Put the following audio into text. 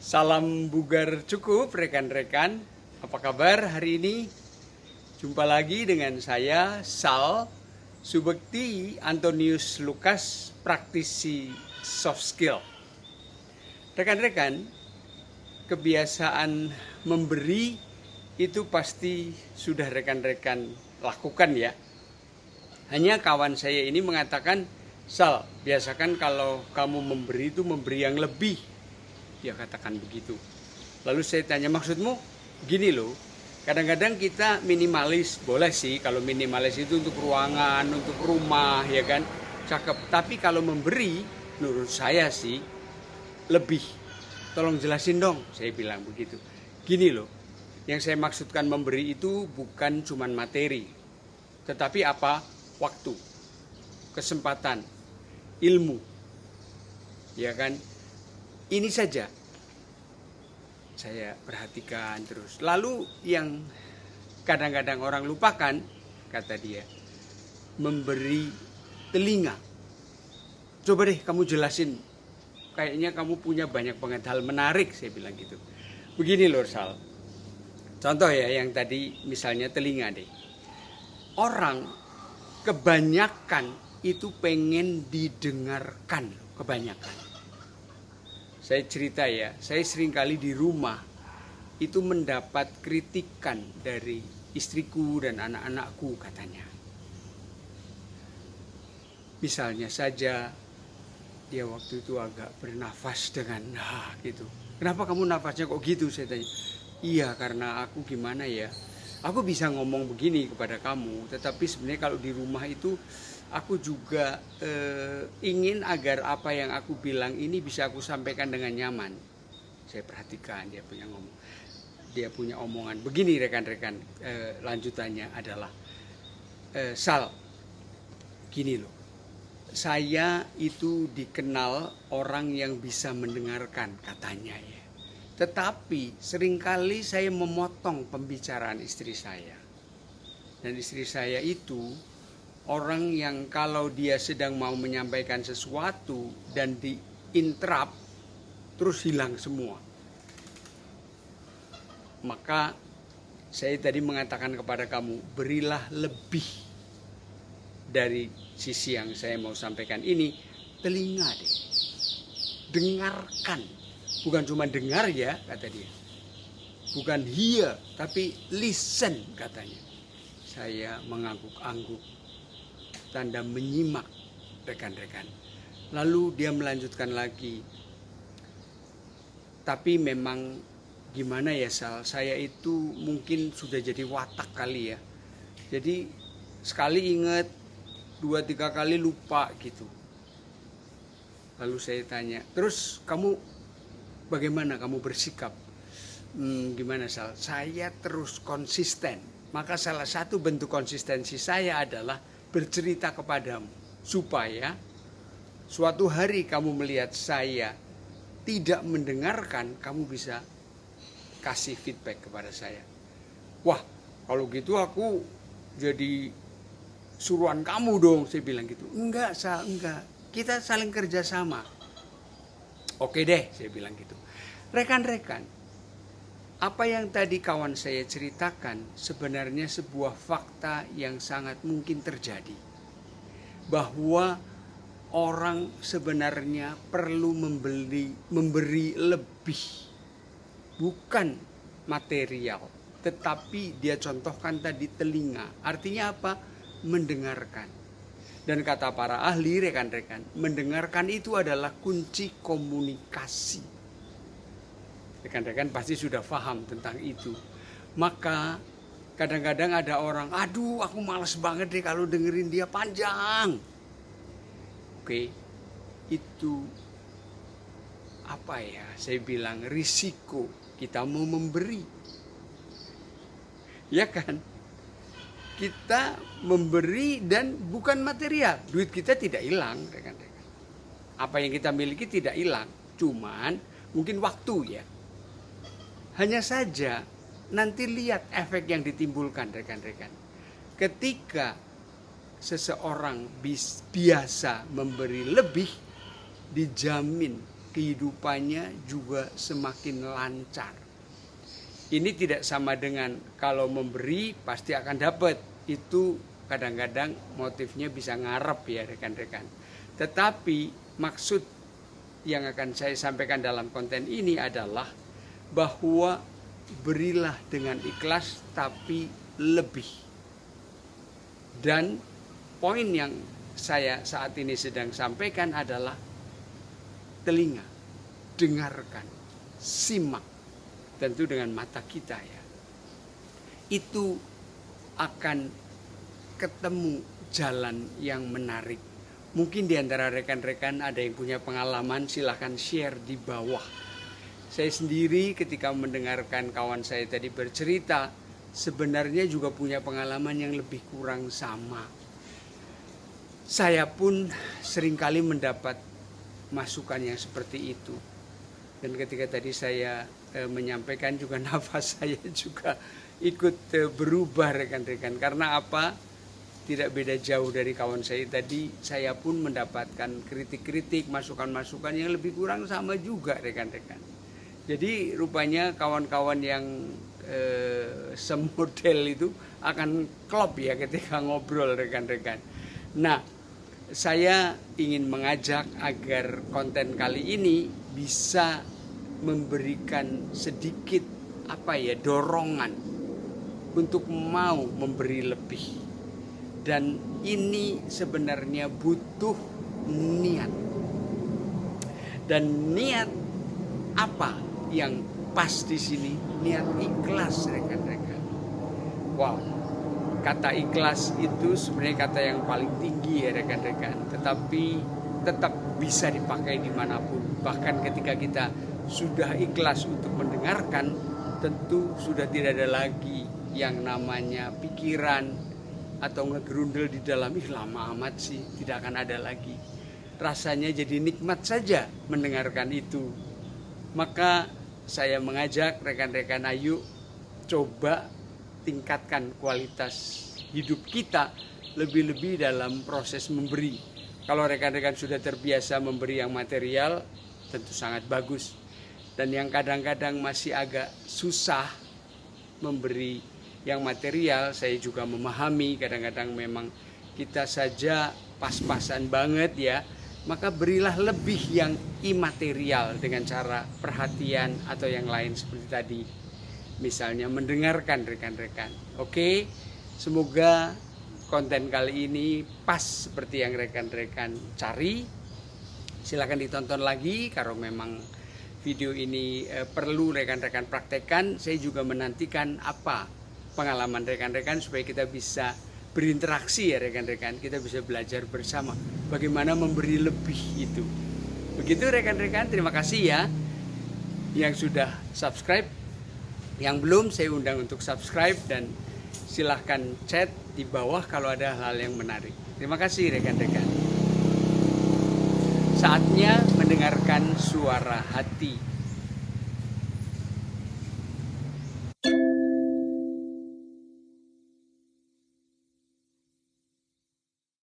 Salam bugar cukup rekan-rekan. Apa kabar hari ini? Jumpa lagi dengan saya Sal Subekti Antonius Lukas, praktisi soft skill. Rekan-rekan, kebiasaan memberi itu pasti sudah rekan-rekan lakukan ya. Hanya kawan saya ini mengatakan, Sal, biasakan kalau kamu memberi itu memberi yang lebih. Dia katakan begitu. Lalu saya tanya, maksudmu gini loh, kadang-kadang kita minimalis, boleh sih kalau minimalis itu untuk ruangan, untuk rumah, ya kan, cakep. Tapi kalau memberi, menurut saya sih lebih. Tolong jelasin dong, saya bilang begitu. Gini loh, yang saya maksudkan memberi itu bukan cuma materi, tetapi apa? Waktu, kesempatan, ilmu, ya kan. Ini saja saya perhatikan terus. Lalu yang kadang-kadang orang lupakan, kata dia, memberi telinga. Coba deh kamu jelasin. Kayaknya kamu punya banyak banget hal menarik, saya bilang gitu. Begini loh Sal. Contoh ya yang tadi misalnya telinga deh. Orang kebanyakan itu pengen didengarkan, kebanyakan. Saya cerita ya, saya seringkali di rumah itu mendapat kritikan dari istriku dan anak-anakku katanya. Misalnya saja dia waktu itu agak bernafas dengan gitu. Kenapa kamu nafasnya kok gitu, saya tanya. Iya karena aku gimana ya, aku bisa ngomong begini kepada kamu, tetapi sebenarnya kalau di rumah itu aku juga ingin agar apa yang aku bilang ini bisa aku sampaikan dengan nyaman. Saya perhatikan dia punya omongan. Begini rekan-rekan, lanjutannya adalah, Sal, gini loh. Saya itu dikenal orang yang bisa mendengarkan katanya ya. Tetapi seringkali saya memotong pembicaraan istri saya. Dan istri saya itu orang yang kalau dia sedang mau menyampaikan sesuatu dan di-interrupt, terus hilang semua. Maka saya tadi mengatakan kepada kamu, berilah lebih dari sisi yang saya mau sampaikan ini, telinga deh. Dengarkan. Bukan cuma dengar ya, kata dia. Bukan hear, tapi listen katanya. Saya mengangguk-angguk, tanda menyimak rekan-rekan. Lalu dia melanjutkan lagi. Tapi memang gimana ya Sal, saya itu mungkin sudah jadi watak kali ya. Jadi sekali ingat, 2-3 kali lupa gitu. Lalu saya tanya, terus kamu bagaimana kamu bersikap? Gimana Sal? Saya terus konsisten. Maka salah satu bentuk konsistensi saya adalah bercerita kepadamu supaya suatu hari kamu melihat saya tidak mendengarkan, kamu bisa kasih feedback kepada saya. Wah, kalau gitu aku jadi suruhan kamu dong, saya bilang gitu. Enggak, Sal, enggak. Kita saling kerjasama. Oke deh, saya bilang gitu. Rekan-rekan, apa yang tadi kawan saya ceritakan sebenarnya sebuah fakta yang sangat mungkin terjadi. Bahwa orang sebenarnya perlu memberi lebih. Bukan material, tetapi dia contohkan tadi telinga. Artinya apa? Mendengarkan. Dan kata para ahli rekan-rekan, mendengarkan itu adalah kunci komunikasi. Rekan-rekan pasti sudah paham tentang itu. Maka kadang-kadang ada orang, aduh aku malas banget deh kalau dengerin dia panjang. Oke, itu apa ya, saya bilang risiko kita mau memberi. Ya kan? Kita memberi dan bukan material. Duit kita tidak hilang, rekan-rekan. Apa yang kita miliki tidak hilang. Cuman mungkin waktu ya. Hanya saja nanti lihat efek yang ditimbulkan rekan-rekan. Ketika seseorang biasa memberi lebih, dijamin kehidupannya juga semakin lancar. Ini tidak sama dengan kalau memberi pasti akan dapat. Itu kadang-kadang motifnya bisa ngarep ya rekan-rekan. Tetapi maksud yang akan saya sampaikan dalam konten ini adalah bahwa berilah dengan ikhlas tapi lebih. Dan poin yang saya saat ini sedang sampaikan adalah telinga, dengarkan, simak, tentu dengan mata kita ya. Itu akan ketemu jalan yang menarik. Mungkin di antara rekan-rekan ada yang punya pengalaman, silahkan share di bawah. Saya sendiri ketika mendengarkan kawan saya tadi bercerita, sebenarnya juga punya pengalaman yang lebih kurang sama. Saya pun seringkali mendapat masukan yang seperti itu. Dan ketika tadi saya menyampaikan juga nafas saya juga ikut berubah rekan-rekan. Karena apa? Tidak beda jauh dari kawan saya tadi, saya pun mendapatkan kritik-kritik, masukan-masukan yang lebih kurang sama juga rekan-rekan. Jadi rupanya kawan-kawan yang semodel itu akan klop ya ketika ngobrol rekan-rekan. Nah, saya ingin mengajak agar konten kali ini bisa memberikan sedikit dorongan untuk mau memberi lebih. Dan ini sebenarnya butuh niat. Dan niat apa yang pas di sini? Niat ikhlas rekan-rekan. Wow, kata ikhlas itu sebenarnya kata yang paling tinggi ya rekan-rekan. Tetapi tetap bisa dipakai dimanapun. Bahkan ketika kita sudah ikhlas untuk mendengarkan, tentu sudah tidak ada lagi yang namanya pikiran atau ngegerundel di dalam, lama amat sih, tidak akan ada lagi. Rasanya jadi nikmat saja mendengarkan itu. Maka saya mengajak rekan-rekan, ayo coba tingkatkan kualitas hidup kita lebih-lebih dalam proses memberi. Kalau rekan-rekan sudah terbiasa memberi yang material, tentu sangat bagus. Dan yang kadang-kadang masih agak susah memberi yang material, saya juga memahami kadang-kadang memang kita saja pas-pasan banget ya. Maka berilah lebih yang imaterial dengan cara perhatian atau yang lain seperti tadi. Misalnya mendengarkan rekan-rekan. Oke, semoga konten kali ini pas seperti yang rekan-rekan cari. Silakan ditonton lagi kalau memang video ini perlu rekan-rekan praktekkan. Saya juga menantikan apa pengalaman rekan-rekan supaya kita bisa berinteraksi ya rekan-rekan. Kita bisa belajar bersama bagaimana memberi lebih itu. Begitu rekan-rekan, terima kasih ya yang sudah subscribe. Yang belum saya undang untuk subscribe dan silahkan chat di bawah kalau ada hal yang menarik. Terima kasih rekan-rekan. Saatnya mendengarkan suara hati.